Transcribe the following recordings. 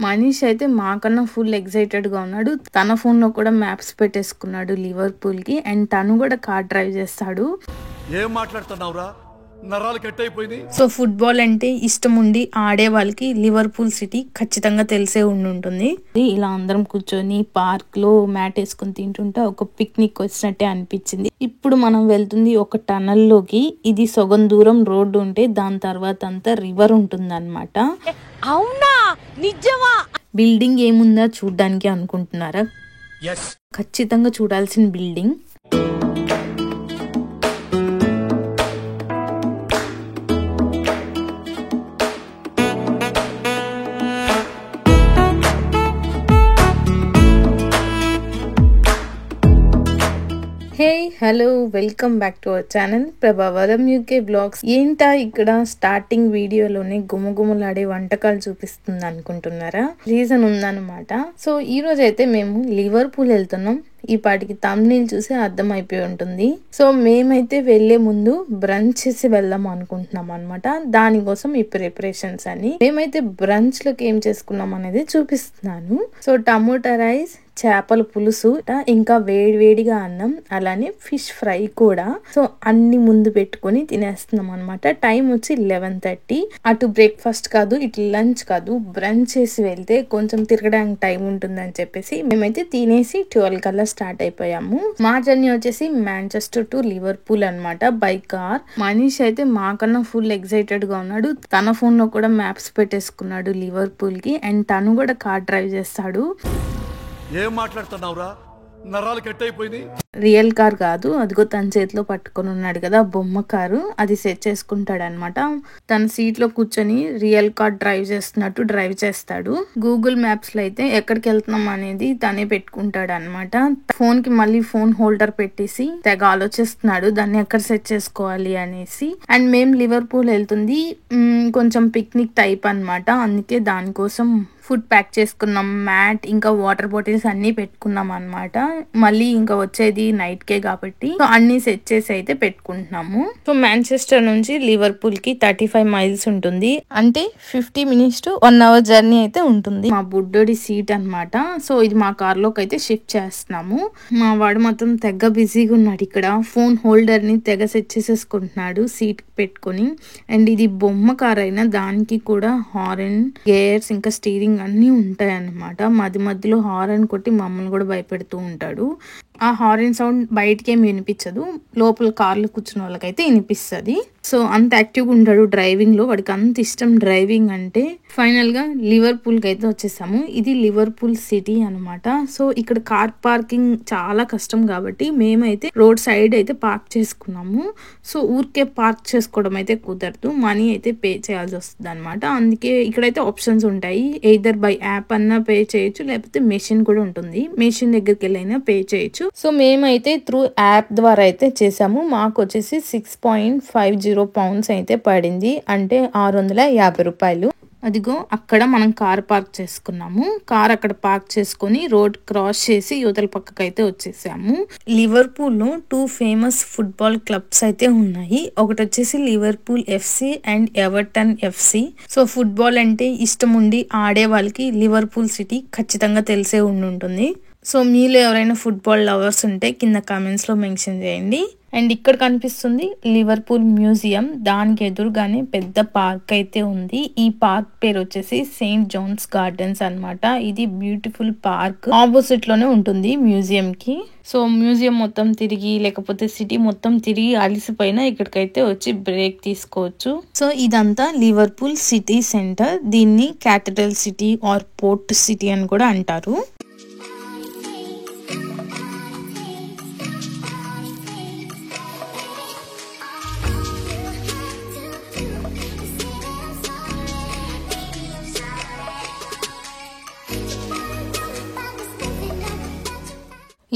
మనీష్ అయితే మాకన్నా full excited గా ఉన్నాడు. తన ఫోన్ లో కూడా మ్యాప్స్ పెట్టేసుకున్నాడు లివర్పూల్ కి. అండ్ తను కూడా కార్ డ్రైవ్ చేస్తాడు. ఏం మాట్లాడుతున్నావురా, నరాలు కట్ అయిపోయింది. సో ఫుట్బాల్ అంటే ఇష్టం ఉండి ఆడే వాళ్ళకి లివర్పూల్ సిటీ ఖచ్చితంగా తెలిసే ఉంటుంది. ఇలా అందరం కూర్చొని పార్క్ లో మ్యాట్ వేసుకుని తింటుంటే ఒక పిక్నిక్ వచ్చినట్టే అనిపించింది. ఇప్పుడు మనం వెళ్తుంది ఒక టనల్ లోకి. ఇది సగం దూరం రోడ్డు ఉంటే దాని తర్వాత అంతా రివర్ ఉంటుంది అనమాట. అవునా, నిజమా? బిల్డింగ్ ఏముందా చూడ్డానికి అనుకుంటున్నారా? ఖచ్చితంగా చూడాల్సిన building. Hey hello, welcome back to our channel ప్రభావరం యూకే బ్లాగ్స్. ఏంటా ఇక్కడ స్టార్టింగ్ వీడియోలోనే గుమగుమలాడే వంటకాలు చూపిస్తుంది అనుకుంటున్నారా? రీజన్ ఉందన్నమాట. సో ఈ రోజు అయితే మేము లివర్పూల్ వెళ్తున్నాం. ఈ పాటికి థంబ్నెయిల్ చూసి అర్థం అయిపోయి ఉంటుంది. సో మేమైతే వెళ్లే ముందు బ్రంచ్ చేసి వెళ్దాం అనుకుంటున్నాం అనమాట. దానికోసం ఈ ప్రిపరేషన్స్ అని. మేమైతే బ్రంచ్ లోకి ఏం చేసుకున్నాం అనేది చూపిస్తున్నాను. సో టమోటా రైస్, చేపల పులుసు, ఇంకా వేడివేడిగా అన్నం, అలానే ఫిష్ ఫ్రై కూడా. సో అన్ని ముందు పెట్టుకొని తినేస్తున్నాం అనమాట. టైం వచ్చి 11:30. అటు బ్రేక్ఫాస్ట్ కాదు, ఇటు లంచ్ కాదు, బ్రంచ్ చేసి వెళ్తే కొంచెం తిరగడానికి టైం ఉంటుందని చెప్పేసి మేమైతే తినేసి 12 కల్లా స్టార్ట్ అయిపోయాము. మా జర్నీ వచ్చేసి మాంచెస్టర్ టు లివర్పూల్ అనమాట, బై కార్. మనీష్ అయితే మాకన్నా ఫుల్ ఎక్సైటెడ్ గా ఉన్నాడు. తన ఫోన్ లో కూడా మ్యాప్స్ పెట్టేసుకున్నాడు లివర్పూల్ కి. అండ్ తను కూడా కార్ డ్రైవ్ చేస్తాడు. ఏం మాట్లాడుతున్నావురా, నరాలు కట్ అయిపోయింది. రియల్ కార్ కాదు, అదిగో తన చేతిలో పట్టుకొని ఉన్నాడు కదా బొమ్మ కారు, అది సెట్ చేసుకుంటాడు అనమాట. తన సీట్ లో కూర్చొని రియల్ కార్ డ్రైవ్ చేస్తున్నట్టు డ్రైవ్ చేస్తాడు. గూగుల్ మ్యాప్స్ లో అయితే ఎక్కడికి వెళ్తున్నాం అనేది తనే పెట్టుకుంటాడు అనమాట. ఫోన్ కి మళ్ళీ ఫోన్ హోల్డర్ పెట్టేసి తెగ ఆలోచిస్తున్నాడు దాన్ని ఎక్కడ సెట్ చేసుకోవాలి అనేసి. అండ్ మేము లివర్పూల్ వెళ్తుంది కొంచెం పిక్నిక్ టైప్ అనమాట. అందుకే దానికోసం ఫుడ్ ప్యాక్ చేసుకున్నాం, మ్యాట్ ఇంకా వాటర్ బాటిల్స్ అన్ని పెట్టుకున్నాం అనమాట. మళ్ళీ ఇంకా వచ్చేది నైట్ కే కాబట్టి సో అన్ని సెట్ చేసి అయితే పెట్టుకుంటున్నాము. సో మాంచెస్టర్ నుంచి లివర్పూల్ కి 35 మైల్స్ ఉంటుంది. అంటే 50 మినిట్స్ టు 1 అవర్ జర్నీ అయితే ఉంటుంది. మా బుడ్డోడి సీట్ అనమాట. సో ఇది మా కార్ లోకి అయితే షిఫ్ట్ చేస్తున్నాము. మా వాడు మాత్రం తెగ బిజీగా ఉన్నాడు. ఇక్కడ ఫోన్ హోల్డర్ ని తెగ సెట్ చేసేసుకుంటున్నాడు సీట్ పెట్టుకొని. అండ్ ఇది బొమ్మ కార్ అయినా దానికి కూడా హార్న్, గేర్స్ ఇంకా స్టీరింగ్ అన్నీ ఉంటాయి అన్నమాట. మధ్య మధ్యలో హార్న్ కొట్టి మమ్మల్ని కూడా భయపెడుతూ ఉంటాడు. ఆ హార్న్ సౌండ్ బయటికి ఏమి వినిపించదు, లోపల కార్లో కూర్చున్న వాళ్ళకైతే వినిపిస్తుంది. సో అంత యాక్టివ్గా ఉంటాడు డ్రైవింగ్ లో, వాడికి అంత ఇష్టం డ్రైవింగ్ అంటే. ఫైనల్ గా లివర్పూల్ కి అయితే వచ్చేసాము. ఇది లివర్పూల్ సిటీ అనమాట. సో ఇక్కడ కార్ పార్కింగ్ చాలా కష్టం కాబట్టి మేమైతే రోడ్ సైడ్ అయితే పార్క్ చేసుకున్నాము. సో ఊరికే పార్క్ చేసుకోవడం అయితే కుదరదు, మనీ అయితే పే చేయాల్సి వస్తుంది అనమాట. అందుకే ఇక్కడైతే ఆప్షన్స్ ఉంటాయి. ఎయిదర్ బై యాప్ అన్నా పే చేయొచ్చు, లేకపోతే మెషిన్ కూడా ఉంటుంది, మెషిన్ దగ్గరికి వెళ్ళైనా పే చేయొచ్చు. సో మేమైతే త్రూ యాప్ ద్వారా అయితే చేసాము. మాకు వచ్చేసి 6.50 పౌండ్స్ అయితే పడింది, అంటే 650 రూపాయలు. అదిగో అక్కడ మనం కార్ పార్క్ చేసుకున్నాము. కార్ అక్కడ పార్క్ చేసుకుని రోడ్ క్రాస్ చేసి యువతల పక్కకు అయితే వచ్చేసాము. లివర్పూల్ లో 2 ఫేమస్ ఫుట్బాల్ క్లబ్స్ అయితే ఉన్నాయి. ఒకటి వచ్చేసి Liverpool FC and Everton FC. So football అంటే ఇష్టం ఉండి ఆడే వాళ్ళకి లివర్పూల్ సిటీ ఖచ్చితంగా తెలిసే ఉంటుంది. సో మీలో ఎవరైనా ఫుట్బాల్ లవర్స్ ఉంటే కింద కామెంట్స్ లో మెన్షన్ చేయండి. అండ్ ఇక్కడ కనిపిస్తుంది లివర్పూల్ మ్యూజియం. దానికి ఎదురుగానే పెద్ద పార్క్ అయితే ఉంది. ఈ పార్క్ పేరు వచ్చేసి సెయింట్ జాన్స్ గార్డెన్స్ అన్నమాట. ఇది బ్యూటిఫుల్ పార్క్ ఆపోజిట్ లోనే ఉంటుంది మ్యూజియం కి. సో మ్యూజియం మొత్తం తిరిగి లేకపోతే సిటీ మొత్తం తిరిగి అలిసిపోయినా ఇక్కడికైతే వచ్చి బ్రేక్ తీసుకోవచ్చు. సో ఇదంతా లివర్పూల్ సిటీ సెంటర్. దీన్ని capital city or port city అని కూడా అంటారు.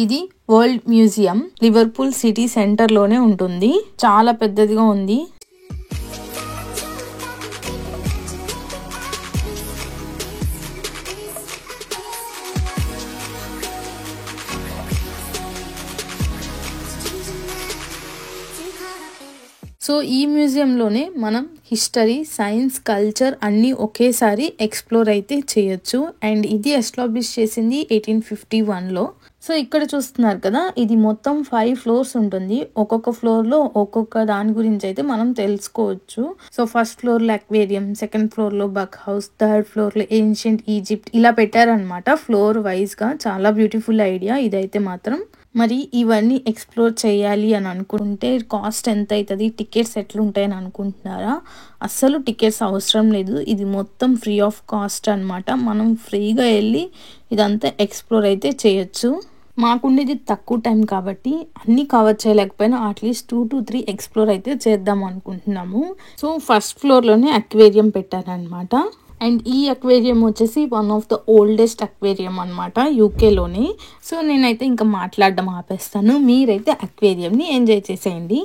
ఇది world museum Liverpool city centre లోనే ఉంటుంది. చాలా పెద్దదిగా ఉంది. సో ఈ మ్యూజియంలోనే మనం హిస్టరీ, సైన్స్, కల్చర్ అన్నీ ఒకేసారి ఎక్స్ప్లోర్ అయితే చేయొచ్చు. అండ్ ఇది ఎస్టాబ్లిష్ చేసింది 1851లో. సో ఇక్కడ చూస్తున్నారు కదా, ఇది మొత్తం 5 floors ఉంటుంది. ఒక్కొక్క ఫ్లోర్లో ఒక్కొక్క దాని గురించి అయితే మనం తెలుసుకోవచ్చు. సో ఫస్ట్ ఫ్లోర్లో అక్వేరియం, సెకండ్ ఫ్లోర్లో బక్ హౌస్, థర్డ్ ఫ్లోర్లో ఏన్షియంట్ ఈజిప్ట్, ఇలా పెట్టారనమాట ఫ్లోర్ వైజ్గా. చాలా బ్యూటిఫుల్ ఐడియా ఇదైతే మాత్రం. మరి ఇవన్నీ ఎక్స్ప్లోర్ చేయాలి అని అనుకుంటే కాస్ట్ ఎంత అవుతుంది, టికెట్స్ ఎట్లుంటాయి అని అనుకుంటున్నారా? అస్సలు టికెట్స్ అవసరం లేదు. ఇది మొత్తం ఫ్రీ ఆఫ్ కాస్ట్ అనమాట. మనం ఫ్రీగా వెళ్ళి ఇదంతా ఎక్స్ప్లోర్ అయితే చేయొచ్చు. మాకుండేది తక్కువ టైం కాబట్టి అన్నీ కవర్ చేయలేకపోయినా అట్లీస్ట్ 2 to 3 ఎక్స్ప్లోర్ అయితే చేద్దాం అనుకుంటున్నాము. సో ఫస్ట్ ఫ్లోర్లోనే అక్వేరియం పెట్టారనమాట. అండ్ ఈ అక్వేరియం వచ్చేసి one of the oldest aquarium అనమాట యూకేలోనే. సో నేనైతే ఇంకా మాట్లాడడం ఆపేస్తాను. మీరైతే అక్వేరియంని ఎంజాయ్ చేసేయండి.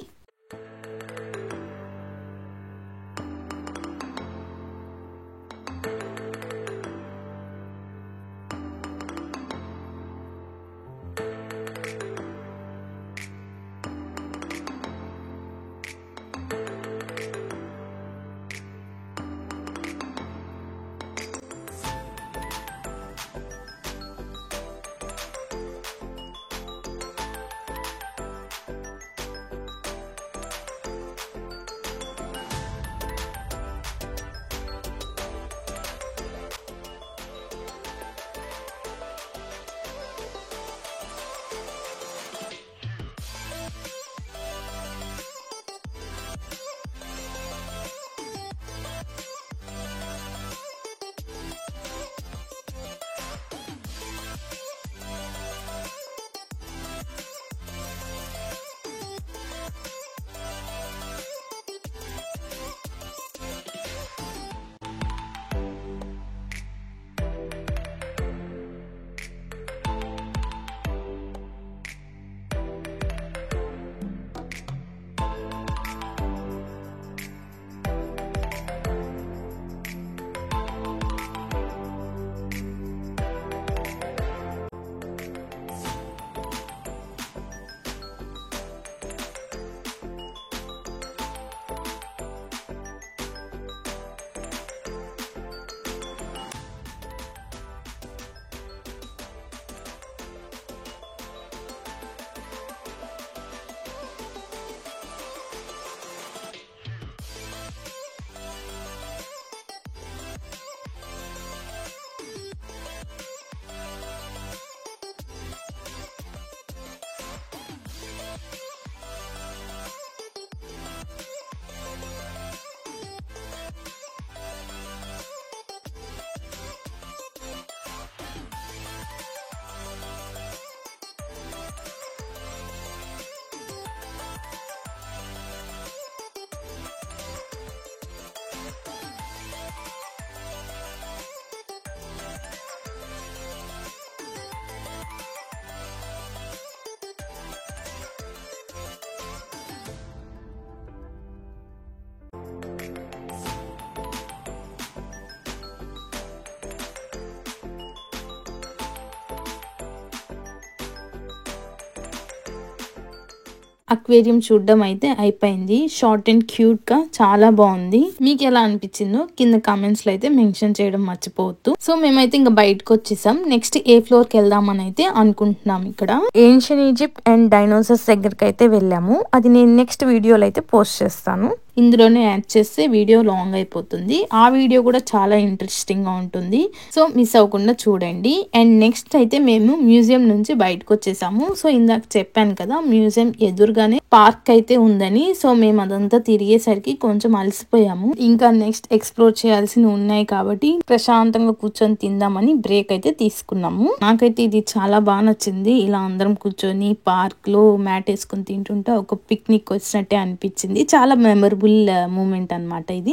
అక్వేరియం చూడడం అయితే అయిపోయింది. షార్ట్ అండ్ క్యూట్ గా చాలా బాగుంది. మీకు ఎలా అనిపించిందో కింద కామెంట్స్ లో అయితే మెన్షన్ చేయడం మర్చిపోవద్దు. సో మేమైతే ఇంకా బయటకు వచ్చేసాం. నెక్స్ట్ ఏ ఫ్లోర్ కి వెళ్దామని అయితే అనుకుంటున్నాం. ఇక్కడ ఏన్షియన్ ఈజిప్ట్ అండ్ డైనోసార్స్ దగ్గరికి అయితే వెళ్ళాము. అది నేను నెక్స్ట్ వీడియోలో అయితే పోస్ట్ చేస్తాను. ఇందులోనే యాడ్ చేస్తే వీడియో లాంగ్ అయిపోతుంది. ఆ వీడియో కూడా చాలా ఇంట్రెస్టింగ్ గా ఉంటుంది. సో మిస్ అవ్వకుండా చూడండి. అండ్ నెక్స్ట్ అయితే మేము మ్యూజియం నుంచి బయటకు వచ్చేసాము. సో ఇందాక చెప్పాను కదా, మ్యూజియం ఎదురుగానే పార్క్ అయితే ఉందని. సో మేము అదంతా తిరిగేసరికి కొంచెం అలసిపోయాము. ఇంకా నెక్స్ట్ ఎక్స్ప్లోర్ చేయాల్సినవి ఉన్నాయి కాబట్టి ప్రశాంతంగా కూర్చొని తిందామని బ్రేక్ అయితే తీసుకున్నాము. నాకైతే ఇది చాలా బాగా నచ్చింది. ఇలా అందరం కూర్చొని పార్క్ లో మ్యాట్ వేసుకొని తింటుంటే ఒక పిక్నిక్ వచ్చినట్టే అనిపించింది. చాలా మెమరబుల్ మూమెంట్ అన్నమాట ఇది.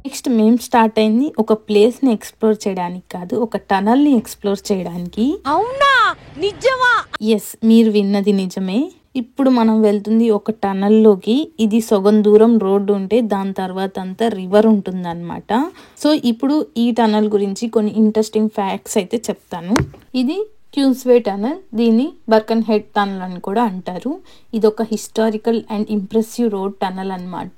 నెక్స్ట్ మేము స్టార్ట్ అయింది ఒక ప్లేస్ ని ఎక్స్ప్లోర్ చేయడానికి కాదు, ఒక టనల్ ని ఎక్స్ప్లోర్ చేయడానికి. అవునా, నిజమా? ఎస్, మీరు విన్నది నిజమే. ఇప్పుడు మనం వెళ్తుంది ఒక టనల్లోకి. ఇది సగం దూరం రోడ్డు ఉంటే దాని తర్వాత అంతా రివర్ ఉంటుందన్నమాట. సో ఇప్పుడు ఈ టనల్ గురించి కొన్ని ఇంట్రెస్టింగ్ ఫ్యాక్ట్స్ అయితే చెప్తాను. ఇది క్యూన్స్వే టనల్, దీన్ని బర్కన్హెడ్ టనల్ అని కూడా అంటారు. ఇది ఒక historical and impressive road tunnel అన్నమాట.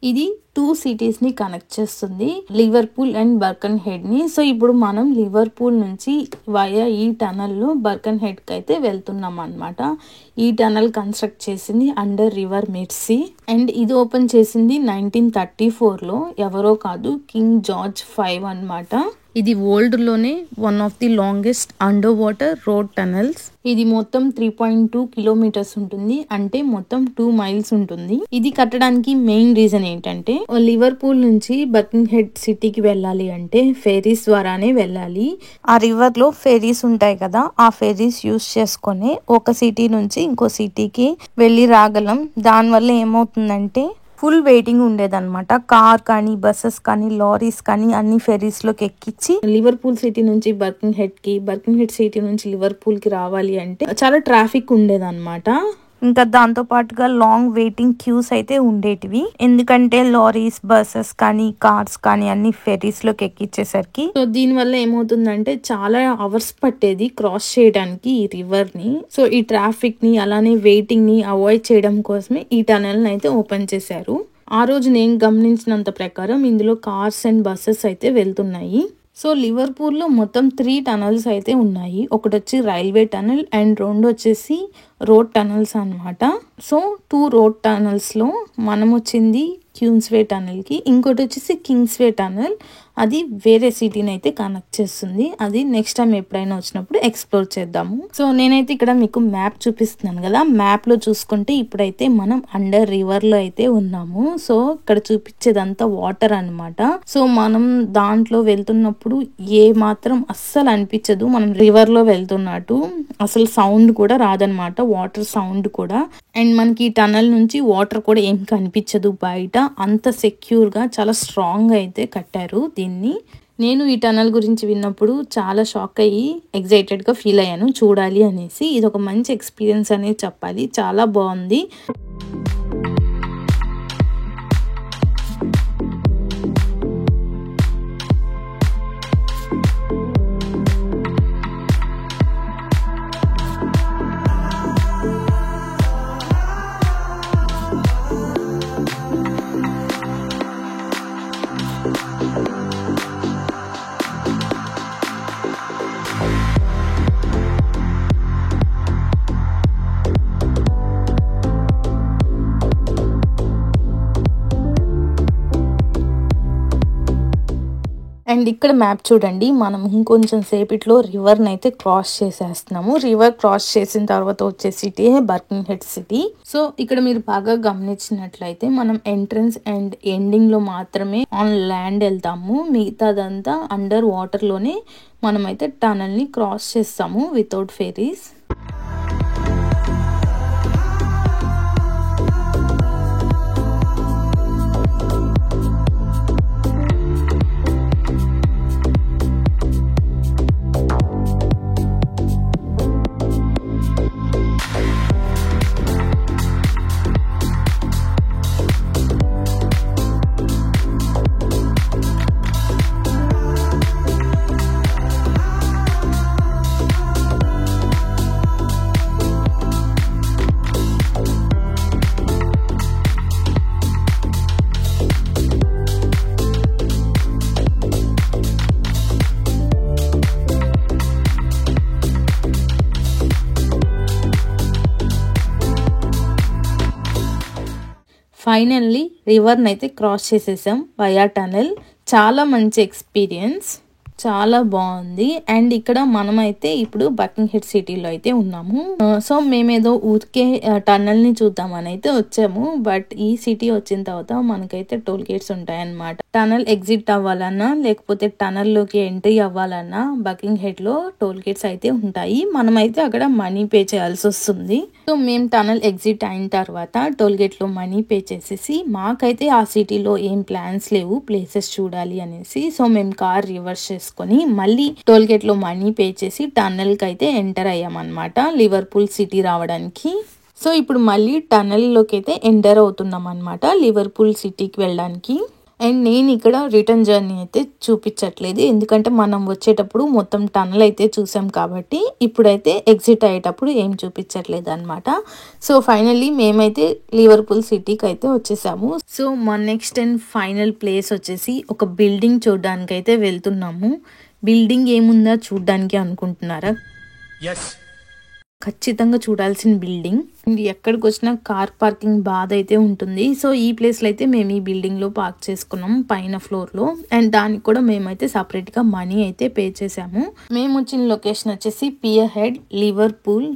ఇది 2 సిటీస్ ని కనెక్ట్ చేస్తుంది, లివర్పూల్ అండ్ బర్కన్హెడ్ ని. సో ఇప్పుడు మనం లివర్పూల్ నుంచి వయా ఈ టనల్ లో బర్కన్హెడ్ కి అయితే వెళ్తున్నాం అన్నమాట. ఈ టనల్ కన్స్ట్రక్ట్ చేసింది అండర్ రివర్ మెర్సీ అండ్ ఇది ఓపెన్ చేసింది 1934లో. ఎవరో కాదు, కింగ్ జార్జ్ 5 అన్నమాట. ఇది వరల్డ్ లోనే one of the longest under water road tunnels. ఇది మొత్తం 3.2 కిలోమీటర్స్ ఉంటుంది, అంటే మొత్తం 2 మైల్స్ ఉంటుంది. ఇది కట్టడానికి మెయిన్ రీజన్ ఏంటంటే లివర్పూల్ నుంచి బర్కింగ్హెడ్ సిటీకి వెళ్ళాలి అంటే ఫెరీస్ ద్వారానే వెళ్ళాలి. ఆ రివర్ లో ఫెరీస్ ఉంటాయి కదా, ఆ ఫెరీస్ యూస్ చేసుకొని ఒక సిటీ నుంచి ఇంకో సిటీకి వెళ్ళి రాగలం. దానివల్ల ఏమవుతుందంటే ఫుల్ వెయిటింగ్ ఉండేదన్నమాట. కార్ కానీ బస్సెస్ కానీ లారీస్ కానీ అన్ని ఫెరీస్ లోకి ఎక్కించి లివర్పూల్ సిటీ నుంచి బర్కింగ్హెడ్ కి, బర్కింగ్హెడ్ సిటీ నుంచి లివర్పూల్ కి రావాలి అంటే చాలా ట్రాఫిక్ ఉండేదన్నమాట. ఇంకా దాంతో పాటుగా లాంగ్ వెయిటింగ్ క్యూస్ అయితే ఉండేటివి, ఎందుకంటే లారీస్ బస్సెస్ కానీ కార్స్ కానీ అన్ని ఫెరీస్ లోకి ఎక్కించేసరికి. సో దీని వల్ల ఏమవుతుందంటే చాలా అవర్స్ పట్టేది క్రాస్ చేయడానికి ఈ రివర్ ని. సో ఈ ట్రాఫిక్ ని అలానే వెయిటింగ్ ని అవాయిడ్ చేయడం కోసమే ఈ టనల్ ని అయితే ఓపెన్ చేశారు. ఆ రోజు నేను గమనించినంత ప్రకారం ఇందులో కార్స్ అండ్ బస్సెస్ అయితే వెళ్తున్నాయి. సో లివర్పూల్లో మొత్తం 3 టనల్స్ అయితే ఉన్నాయి. ఒకటి వచ్చి రైల్వే టనల్ అండ్ 2 వచ్చేసి రోడ్ టనల్స్ అన్నమాట. సో 2 రోడ్ టనల్స్ లో మనం వచ్చింది క్యూన్స్వే టనల్ కి, ఇంకోటి వచ్చేసి కింగ్స్వే టనల్. అది వేరే సిటీని అయితే కనెక్ట్ చేస్తుంది. అది నెక్స్ట్ టైం ఎప్పుడైనా వచ్చినప్పుడు ఎక్స్ప్లోర్ చేద్దాము. సో నేనైతే ఇక్కడ మీకు మ్యాప్ చూపిస్తున్నాను కదా, మ్యాప్ లో చూసుకుంటే ఇప్పుడైతే మనం అండర్ రివర్ లో అయితే ఉన్నాము. సో ఇక్కడ చూపించేదంతా వాటర్ అన్నమాట. సో మనం దాంట్లో వెళ్తున్నప్పుడు ఏ మాత్రం అస్సలు అనిపించదు మనం రివర్ లో వెళ్తున్నట్టు. అసలు సౌండ్ కూడా రాదనమాట, వాటర్ సౌండ్ కూడా. అండ్ మనకి ఈ టనల్ నుంచి వాటర్ కూడా ఏం కనిపించదు బయట. అంత సెక్యూర్ గా చాలా స్ట్రాంగ్ అయితే కట్టారు దీన్ని. నేను ఈ టనల్ గురించి విన్నప్పుడు చాలా షాక్ అయ్యి ఎక్సైటెడ్ గా ఫీల్ అయ్యాను చూడాలి అనేసి. ఇది ఒక మంచి ఎక్స్పీరియన్స్ అనేది చెప్పాలి, చాలా బాగుంది. అండ్ ఇక్కడ మ్యాప్ చూడండి, మనం ఇంకొంచెం సేపట్లో రివర్ నైతే క్రాస్ చేసేస్తున్నాము. రివర్ క్రాస్ చేసిన తర్వాత వచ్చే సిటీ బర్కింగ్హెడ్ సిటీ. సో ఇక్కడ మీరు బాగా గమనించినట్లయితే మనం ఎంట్రన్స్ అండ్ ఎండింగ్ లో మాత్రమే ఆన్ ల్యాండ్ వెళ్తాము, మిగతాదంతా అండర్ వాటర్ లోనే మనమైతే టనల్ ని క్రాస్ చేస్తాము వితౌట్ ఫెరీస్. ఫైనల్లీ రివర్ నైతే క్రాస్ చేసేసాం వయా టనల్. చాలా మంచి ఎక్స్పీరియన్స్, చాలా బాగుంది. అండ్ ఇక్కడ మనమైతే ఇప్పుడు బర్కింగ్హెడ్ సిటీలో అయితే ఉన్నాము. సో మేమేదో ఊరికే టనల్ ని చూద్దామని అయితే వచ్చాము. బట్ ఈ సిటీ వచ్చిన తర్వాత మనకైతే టోల్ గేట్స్ ఉంటాయన్నమాట. టనల్ ఎగ్జిట్ అవ్వాలన్నా లేకపోతే టనల్ లోకి ఎంట్రీ అవ్వాలన్నా బర్కింగ్హెడ్ లో టోల్ గేట్స్ అయితే ఉంటాయి. మనమైతే అక్కడ మనీ పే చేయాల్సి వస్తుంది. సో మేము టనల్ ఎగ్జిట్ అయిన తర్వాత టోల్ గేట్ లో మనీ పే చేసేసి, మాకైతే ఆ సిటీలో ఏం ప్లాన్స్ లేవు ప్లేసెస్ చూడాలి అనేసి, సో మేము కార్ రివర్స్ చేసుకొని మళ్ళీ టోల్ గేట్ లో మనీ పే చేసి టనల్ కి అయితే ఎంటర్ అయ్యామన్నమాట లివర్పూల్ సిటీ రావడానికి. సో ఇప్పుడు మళ్ళీ టనల్లోకి అయితే ఎంటర్ అవుతున్నాం అనమాట లివర్పూల్ సిటీకి వెళ్ళడానికి. అండ్ నేను ఇక్కడ రిటర్న్ జర్నీ అయితే చూపించట్లేదు, ఎందుకంటే మనం వచ్చేటప్పుడు మొత్తం టనల్ అయితే చూసాం కాబట్టి ఇప్పుడైతే ఎగ్జిట్ అయ్యేటప్పుడు ఏం చూపించట్లేదు అనమాట. సో ఫైనల్లీ మేమైతే లివర్పూల్ సిటీకి అయితే వచ్చేసాము. సో మా నెక్స్ట్ అండ్ ఫైనల్ ప్లేస్ వచ్చేసి ఒక బిల్డింగ్ చూడడానికి అయితే వెళ్తున్నాము. బిల్డింగ్ ఏముందా చూడడానికి అనుకుంటున్నారా? ఖచ్చితంగా చూడాల్సిన బిల్డింగ్. ఎక్కడికి వచ్చినా కార్ పార్కింగ్ బాధ అయితే ఉంటుంది. సో ఈ ప్లేస్లో అయితే మేము ఈ బిల్డింగ్లో పార్క్ చేసుకున్నాం పైన ఫ్లోర్లో. అండ్ దానికి కూడా మేమైతే సపరేట్గా మనీ అయితే పే చేసాము. మేము వచ్చిన లొకేషన్ వచ్చేసి పియర్ హెడ్, లివర్పూల్.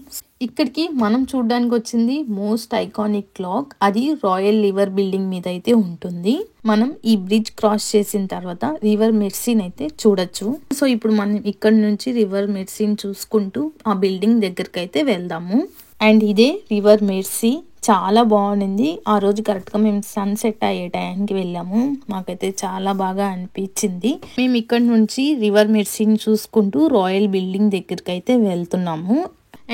ఇక్కడికి మనం చూడడానికి వచ్చింది మోస్ట్ ఐకానిక్ క్లాక్. అది రాయల్ లివర్ బిల్డింగ్ మీద అయితే ఉంటుంది. మనం ఈ బ్రిడ్జ్ క్రాస్ చేసిన తర్వాత రివర్ మెర్సీని అయితే చూడొచ్చు. సో ఇప్పుడు మనం ఇక్కడ నుంచి రివర్ మెర్సీని చూసుకుంటూ ఆ బిల్డింగ్ దగ్గరికి అయితే వెళ్దాము. అండ్ ఇదే రివర్ మెర్సీ, చాలా బాగుంది. ఆ రోజు కరెక్ట్గా మేము సన్సెట్ అయ్యే టైంకి వెళ్ళాము. మాకైతే చాలా బాగా అనిపించింది. మేము ఇక్కడ నుంచి రివర్ మెర్సీని చూసుకుంటూ రాయల్ బిల్డింగ్ దగ్గరికి అయితే వెళ్తున్నాము.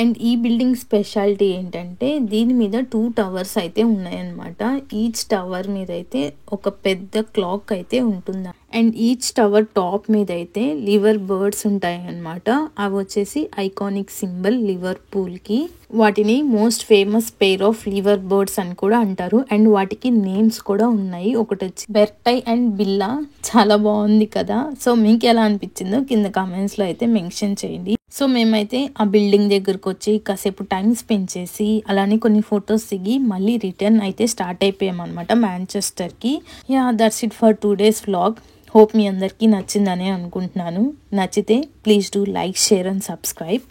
అండ్ ఈ బిల్డింగ్ స్పెషాలిటీ ఏంటంటే దీని మీద 2 టవర్స్ అయితే ఉన్నాయన్నమాట. ఈచ్ టవర్ మీద అయితే ఒక పెద్ద క్లాక్ అయితే ఉంటుంది. అండ్ ఈచ్ టవర్ టాప్ మీద అయితే లివర్ బర్డ్స్ ఉంటాయి అన్నమాట. అవి వచ్చేసి ఐకానిక్ సింబల్ లివర్పూల్ కి. వాటిని most famous pair of liver birds అని కూడా అంటారు. అండ్ వాటికి నేమ్స్ కూడా ఉన్నాయి. ఒకటి వచ్చి బెర్టై అండ్ బిల్లా. చాలా బాగుంది కదా. సో మీకు ఎలా అనిపించిందో కింద కామెంట్స్ లో అయితే మెన్షన్ చేయండి. సో మేమైతే ఆ బిల్డింగ్ దగ్గరకు వచ్చి కాసేపు టైం స్పెండ్ చేసి అలానే కొన్ని ఫొటోస్ దిగి మళ్ళీ రిటర్న్ అయితే స్టార్ట్ అయిపోయాం అనమాట మాంచెస్టర్ కి. Yeah, that's it for 2 days vlog. Hope మీ అందరికీ నచ్చిందనే అనుకుంటున్నాను. నచ్చితే please do like, share and subscribe.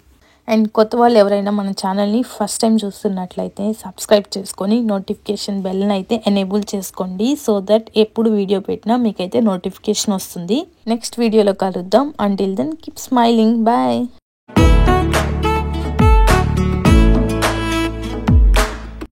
And కొత్త వాళ్ళు ఎవరైనా మన ఛానల్ని ఫస్ట్ టైం చూస్తున్నట్లయితే సబ్స్క్రైబ్ చేసుకొని నోటిఫికేషన్ బెల్ని అయితే ఎనేబుల్ చేసుకోండి. సో దట్ ఎప్పుడు వీడియో పెట్టినా మీకైతే నోటిఫికేషన్ వస్తుంది. నెక్స్ట్ వీడియోలో కలుద్దాం. Until then keep smiling. Bye.